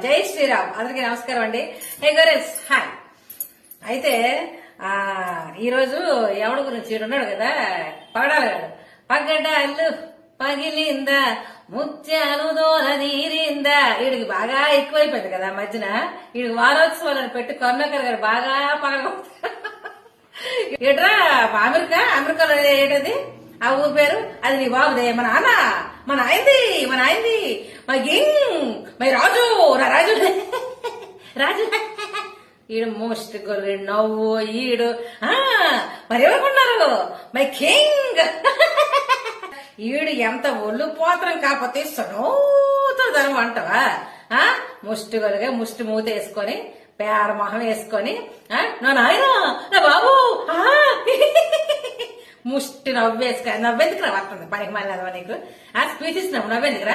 జై శ్రీరామ్. అందరికీ నమస్కారం అండి. Hey girls, hi. అయితే ఈరోజు ఎవడి గురించి ఉన్నాడు కదా, పగడాలి గారు. పగడాలు పగిలిందా ముత్యాలు దోర నీరిందా. వీడికి బాగా ఎక్కువైపోయింది కదా మధ్యన. వీడికి వారోత్సవాలను పెట్టి కరుణాకర్ గారు బాగా పగలగొడతారు. ఏట్రా అమెరికాలో ఏంటది ఆ ఊరు పేరు? అది నీ బాబుదే, మన ఆయనది మా గింగ్, మై రాజు, నా రాజు రాజు. ఈడు మోస్ట్ గొర్రెడు నవ్వు ఈడు. మరి ఎవరుకున్నారు? My king. ఈడు ఎంత ఒళ్ళు పోతరం కాకపోతే సనూతనం అంటావా? ముష్టి గొరగా ముష్టి మూత వేసుకొని పేర మొహం వేసుకొని నా నాయన నా బాబు ముష్టి నవ్వేసుకొని నవ్వెందుకురా వస్తుంది పనికి మళ్ళీ నీకు స్పీచ్ ఇస్తున్నావు, నవ్వెందుకురా?